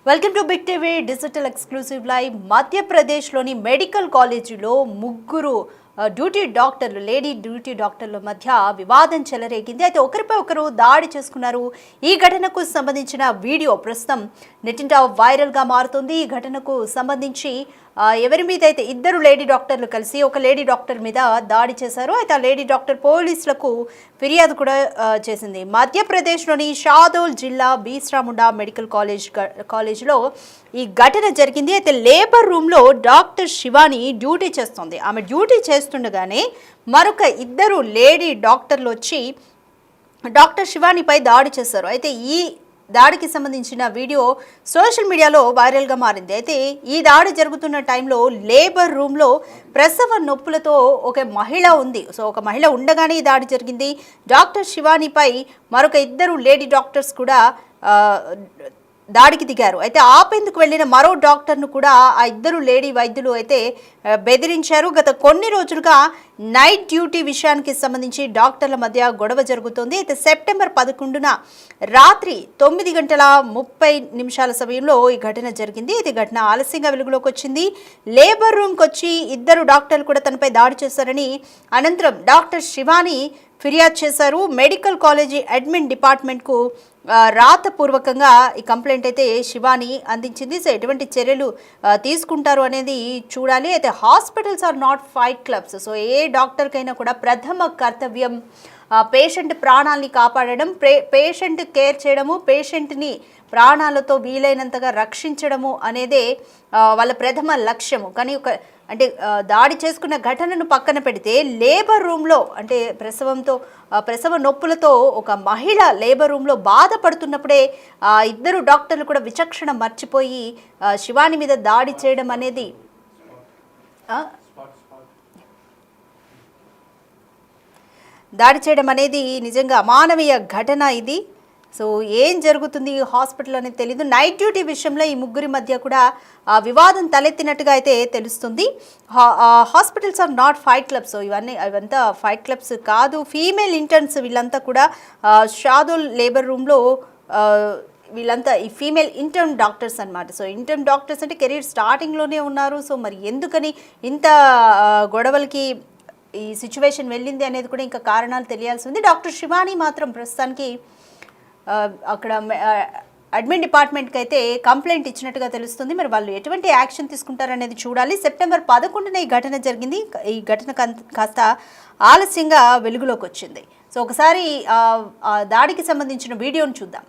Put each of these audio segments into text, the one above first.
Welcome to big TV digital exclusive live. మధ్యప్రదేశ్లోని medical కాలేజీలో ముగ్గురు లేడీ డ్యూటీ డాక్టర్ల మధ్య వివాదం చెలరేగింది. అయితే ఒకరిపై ఒకరు దాడి చేసుకున్నారు. ఈ ఘటనకు సంబంధించిన వీడియో ప్రస్తుతం నెట్టింట వైరల్గా మారుతుంది. ఈ ఘటనకు సంబంధించి ఎవరి మీద అయితే ఇద్దరు లేడీ డాక్టర్లు కలిసి ఒక లేడీ డాక్టర్ మీద దాడి చేశారు. అయితే ఆ లేడీ డాక్టర్ పోలీసులకు ఫిర్యాదు కూడా చేసింది. మధ్యప్రదేశ్లోని షాదోల్ జిల్లా బీస్రాముండా మెడికల్ కాలేజ్లో ఈ ఘటన జరిగింది. అయితే లేబర్ రూమ్లో డాక్టర్ శివాని డ్యూటీ చేస్తుంది. ఆమె డ్యూటీ చేస్తుండగానే మరొక ఇద్దరు లేడీ డాక్టర్లు వచ్చి డాక్టర్ శివానిపై దాడి చేశారు. అయితే ఈ దాడికి సంబంధించిన వీడియో సోషల్ మీడియాలో వైరల్గా మారింది. అయితే ఈ దాడి జరుగుతున్న టైంలో లేబర్ రూమ్లో ప్రసవ నొప్పులతో ఒక మహిళ ఉంది. సో ఒక మహిళ ఉండగానే ఈ దాడి జరిగింది. డాక్టర్ శివానిపై మరొక ఇద్దరు లేడీ డాక్టర్స్ కూడా దాడికి దిగారు. అయితే ఆపేందుకు వెళ్ళిన మరో డాక్టర్ను కూడా ఆ ఇద్దరు లేడీ వైద్యులు అయితే బెదిరించారు. గత కొన్ని రోజులుగా నైట్ డ్యూటీ విషయానికి సంబంధించి డాక్టర్ల మధ్య గొడవ జరుగుతోంది. అయితే సెప్టెంబర్ 11న రాత్రి 9:30 సమయంలో ఈ ఘటన జరిగింది. ఇది ఘటన ఆలస్యంగా వెలుగులోకి వచ్చింది. లేబర్ రూమ్కి వచ్చి ఇద్దరు డాక్టర్లు కూడా తనపై దాడి చేశారని అనంతరం డాక్టర్ శివాని ఫిర్యాదు చేశారు. మెడికల్ కాలేజీ అడ్మిన్ డిపార్ట్మెంట్కు రాతపూర్వకంగా ఈ కంప్లైంట్ అయితే శివాని అందించింది. సో ఎటువంటి చర్యలు తీసుకుంటారు అనేది చూడాలి. అయితే hospitals are not fight clubs. So ఏ డాక్టర్కైనా కూడా ప్రథమ కర్తవ్యం పేషెంట్ ప్రాణాలని కాపాడడం, పేషెంట్ కేర్ చేయడము, పేషెంట్ని ప్రాణాలతో వీలైనంతగా రక్షించడము అనేదే వాళ్ళ ప్రథమ లక్ష్యము. కానీ దాడి చేసుకున్న ఘటనను పక్కన పెడితే లేబర్ రూమ్లో అంటే ప్రసవ నొప్పులతో ఒక మహిళ లేబర్ రూమ్లో బాధపడుతున్నప్పుడే ఇద్దరు డాక్టర్లు కూడా విచక్షణ మర్చిపోయి శివాని మీద దాడి చేయడం అనేది నిజంగా అమానవీయ ఘటన ఇది. సో ఏం జరుగుతుంది హాస్పిటల్ అనేది తెలీదు. నైట్ డ్యూటీ విషయంలో ఈ ముగ్గురి మధ్య కూడా వివాదం తలెత్తినట్టుగా అయితే తెలుస్తుంది. Hospitals are not fight clubs. So ఇవంతా ఫైట్ క్లబ్స్ కాదు. ఫీమేల్ ఇంటర్న్స్ వీళ్ళంతా కూడా షాదోల్ లేబర్ రూమ్లో వీళ్ళంతా ఈ ఫీమేల్ ఇంటర్న్ డాక్టర్స్ అనమాట. సో ఇంటర్న్ డాక్టర్స్ అంటే కెరీర్ స్టార్టింగ్లోనే ఉన్నారు. సో మరి ఎందుకని ఇంత గొడవలకి ఈ సిచ్యువేషన్ వెళ్ళింది అనేది కూడా ఇంకా కారణాలు తెలియాల్సి ఉంది. డాక్టర్ శివాని మాత్రం ప్రస్తుతానికి అక్కడ అడ్మిన్ డిపార్ట్మెంట్కి అయితే కంప్లైంట్ ఇచ్చినట్టుగా తెలుస్తుంది. మరి వాళ్ళు ఎటువంటి యాక్షన్ తీసుకుంటారనేది చూడాలి. సెప్టెంబర్ 11న ఈ ఘటన జరిగింది. ఈ ఘటన కాస్త ఆలస్యంగా వెలుగులోకి వచ్చింది. సో ఒకసారి దాడికి సంబంధించిన వీడియోను చూద్దాం.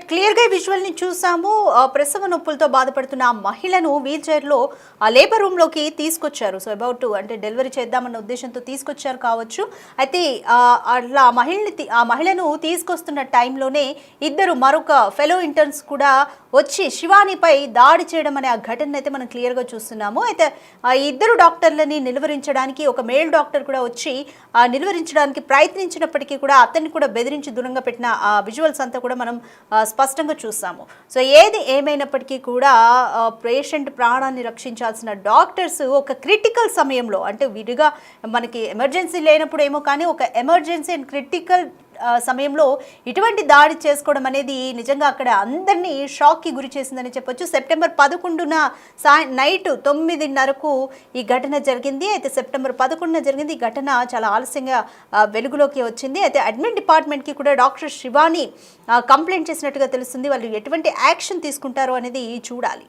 క్లియర్గా విజువల్ని చూసాము. ప్రసవ నొప్పులతో బాధపడుతున్న ఆ మహిళను వీల్ చైర్లో ఆ లేబర్ రూమ్లోకి తీసుకొచ్చారు. సో అంటే డెలివరీ చేద్దామన్న ఉద్దేశంతో తీసుకొచ్చారు కావచ్చు. అయితే అట్లా ఆ మహిళను తీసుకొస్తున్న టైంలోనే ఇద్దరు మరొక ఫెలో ఇంటర్న్స్ కూడా వచ్చి శివానిపై దాడి చేయడం అనే ఆ ఘటన అయితే మనం క్లియర్గా చూస్తున్నాము. అయితే ఆ ఇద్దరు డాక్టర్లని నిలువరించడానికి ఒక మేల్ డాక్టర్ కూడా వచ్చి నిలువరించడానికి ప్రయత్నించినప్పటికీ కూడా అతన్ని కూడా బెదిరించి దూరంగా పెట్టిన ఆ విజువల్స్ అంతా కూడా మనం స్పష్టంగా చూస్తాము. సో ఏది ఏమైనప్పటికీ కూడా పేషెంట్ ప్రాణాన్ని రక్షించాల్సిన డాక్టర్స్ ఒక క్రిటికల్ సమయంలో అంటే విడిగా మనకి ఎమర్జెన్సీ లేనప్పుడు ఏమో కానీ ఒక ఎమర్జెన్సీ అండ్ క్రిటికల్ సమయంలో ఇటువంటి దాడి చేసుకోవడం అనేది నిజంగా అక్కడ అందరినీ షాక్కి గురి చేసిందని చెప్పొచ్చు. సెప్టెంబర్ 11న నైట్ 9:30కు ఈ ఘటన జరిగింది. అయితే సెప్టెంబర్ 11న జరిగింది. ఈ ఘటన చాలా ఆలస్యంగా వెలుగులోకి వచ్చింది. అయితే అడ్మిన్ డిపార్ట్మెంట్కి కూడా డాక్టర్ శివాని కంప్లైంట్ చేసినట్టుగా తెలుస్తుంది. వాళ్ళు ఎటువంటి యాక్షన్ తీసుకుంటారో అనేది చూడాలి.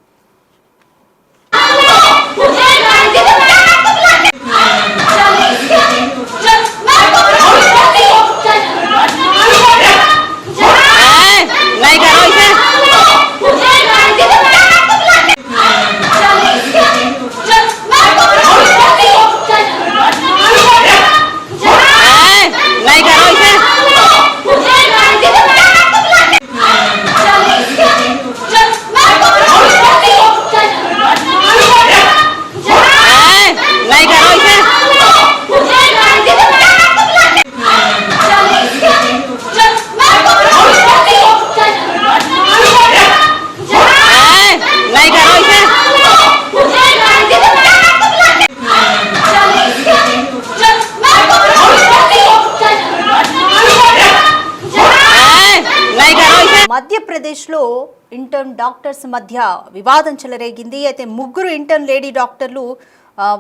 ఇంటర్న్ డాక్టర్స్ మధ్య వివాదం చెలరేగింది. అయితే ముగ్గురు ఇంటర్న్ లేడీ డాక్టర్లు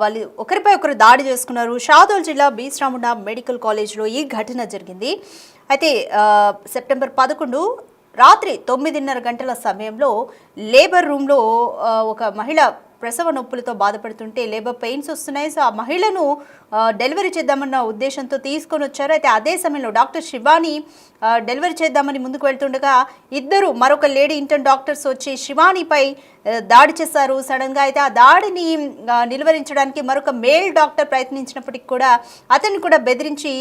వాళ్ళు ఒకరిపై ఒకరు దాడి చేసుకున్నారు. షాదోల్ జిల్లా బీశ్రాముండ మెడికల్ కాలేజ్లో ఈ ఘటన జరిగింది. అయితే సెప్టెంబర్ 11 రాత్రి 9:30 గంటల సమయంలో లేబర్ రూమ్లో ఒక మహిళ ప్రసవ నొప్పులతో బాధపడుతుంటే లేబర్ పెయిన్స్ వస్తున్నాయి. సో ఆ మహిళను డెలివరీ చేద్దామన్న ఉద్దేశంతో తీసుకొని వచ్చారు. అయితే అదే సమయంలో డాక్టర్ శివాని డెలివరీ చేద్దామని ముందుకు వెళ్తుండగా మరొక లేడీ ఇంటర్న్ డాక్టర్స్ వచ్చి శివానిపై దాడి చేశారు సడన్గా. అయితే ఆ దాడిని నిలువరించడానికి మరొక మేల్ డాక్టర్ ప్రయత్నించినప్పటికీ కూడా అతన్ని కూడా బెదిరించి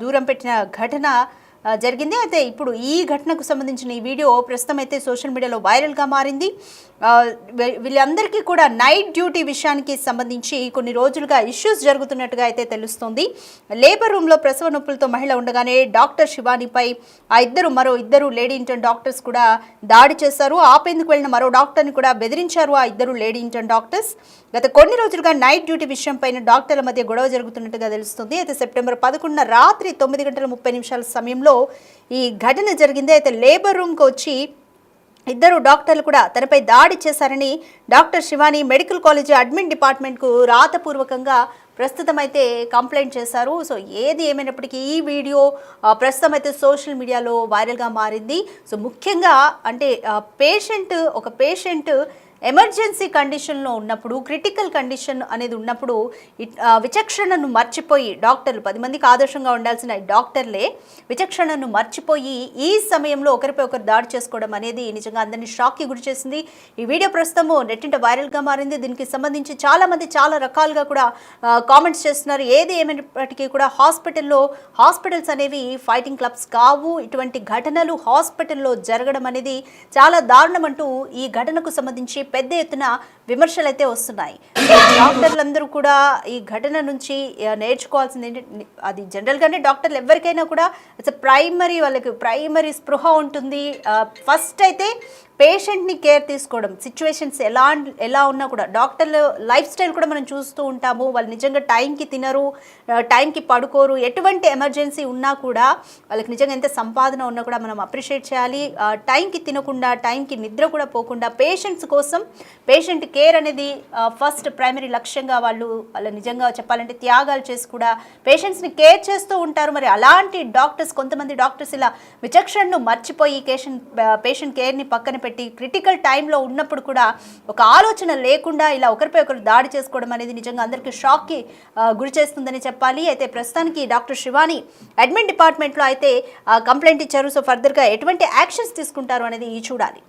దూరం పెట్టిన ఘటన జరిగింది. అయితే ఇప్పుడు ఈ ఘటనకు సంబంధించిన ఈ వీడియో ప్రస్తుతం అయితే సోషల్ మీడియాలో వైరల్గా మారింది. వీళ్ళందరికీ కూడా నైట్ డ్యూటీ విషయానికి సంబంధించి కొన్ని రోజులుగా ఇష్యూస్ జరుగుతున్నట్టుగా అయితే తెలుస్తుంది. లేబర్ రూమ్లో ప్రసవ నొప్పులతో మహిళ ఉండగానే డాక్టర్ శివానిపై మరో ఇద్దరు లేడీ ఇంటర్న్ డాక్టర్స్ కూడా దాడి చేశారు. ఆపేందుకు వెళ్ళిన మరో డాక్టర్ని కూడా బెదిరించారు ఆ ఇద్దరు లేడీ ఇంటర్న్ డాక్టర్స్. గత కొన్ని రోజులుగా నైట్ డ్యూటీ విషయం పైన డాక్టర్ల మధ్య గొడవ జరుగుతున్నట్టుగా తెలుస్తుంది. అయితే సెప్టెంబర్ 11 రాత్రి 9:30 సమయంలో ఈ ఘటన జరిగింది. అయితే లేబర్ రూమ్కి వచ్చి ఇద్దరు డాక్టర్లు కూడా తనపై దాడి చేశారని doctor Shivani medical college admin డిపార్ట్మెంట్కు రాతపూర్వకంగా ప్రస్తుతం అయితే కంప్లైంట్ చేశారు. సో ఏది ఏమైనప్పటికీ ఈ వీడియో ప్రస్తుతం అయితే సోషల్ మీడియాలో వైరల్గా మారింది. సో ముఖ్యంగా అంటే ఒక పేషెంట్ ఎమర్జెన్సీ కండిషన్లో ఉన్నప్పుడు, క్రిటికల్ కండిషన్ అనేది ఉన్నప్పుడు విచక్షణను మర్చిపోయి డాక్టర్లు 10 మందికి ఆదర్శంగా ఉండాల్సిన డాక్టర్లే విచక్షణను మర్చిపోయి ఈ సమయంలో ఒకరిపై ఒకరు దాడి చేసుకోవడం అనేది నిజంగా అందరినీ షాక్కి గురి చేసింది. ఈ వీడియో ప్రస్తుతము నెట్టింట వైరల్గా మారింది. దీనికి సంబంధించి చాలామంది చాలా రకాలుగా కూడా కామెంట్స్ చేస్తున్నారు. ఏది ఏమైనప్పటికీ కూడా హాస్పిటల్స్ అనేవి ఫైటింగ్ క్లబ్స్ కావు. ఇటువంటి ఘటనలు హాస్పిటల్లో జరగడం అనేది చాలా దారుణం అంటూ ఈ ఘటనకు సంబంధించి పెద్ద ఎత్తున విమర్శలు అయితే వస్తున్నాయి. డాక్టర్లందరూ కూడా ఈ ఘటన నుంచి నేర్చుకోవాల్సింది ఏంటి, అది జనరల్గానే డాక్టర్లు ఎవరికైనా కూడా వాళ్ళకి ప్రైమరీ స్పృహ ఉంటుంది. ఫస్ట్ అయితే పేషెంట్ని కేర్ తీసుకోవడం, సిచ్యువేషన్స్ ఎలా ఉన్నా కూడా డాక్టర్ల లైఫ్ స్టైల్ కూడా మనం చూస్తూ ఉంటాము. వాళ్ళు నిజంగా టైంకి తినరు, టైంకి పడుకోరు. ఎటువంటి ఎమర్జెన్సీ ఉన్నా కూడా వాళ్ళకి నిజంగా ఎంత సంపాదన ఉన్నా కూడా మనం అప్రిషియేట్ చేయాలి. టైంకి తినకుండా, టైంకి నిద్ర కూడా పోకుండా పేషెంట్స్ కోసం పేషెంట్ కేర్ అనేది ఫస్ట్ ప్రైమరీ లక్ష్యంగా వాళ్ళు నిజంగా చెప్పాలంటే త్యాగాలు చేసి కూడా పేషెంట్స్ని కేర్ చేస్తూ ఉంటారు. మరి అలాంటి కొంతమంది డాక్టర్స్ ఇలా విచక్షణను మర్చిపోయి పేషెంట్ కేర్ని పక్కన పెట్టి క్రిటికల్ టైంలో ఉన్నప్పుడు కూడా ఒక ఆలోచన లేకుండా ఇలా ఒకరిపై ఒకరు దాడి చేసుకోవడం అనేది నిజంగా అందరికీ షాక్కి గురి చేస్తుందని చెప్పాలి. అయితే ప్రస్తుతానికి డాక్టర్ శివాని అడ్మిన్ డిపార్ట్మెంట్లో అయితే కంప్లైంట్ ఇచ్చారు. సో ఫర్దర్గా ఎటువంటి యాక్షన్స్ తీసుకుంటారు అనేది చూడాలి.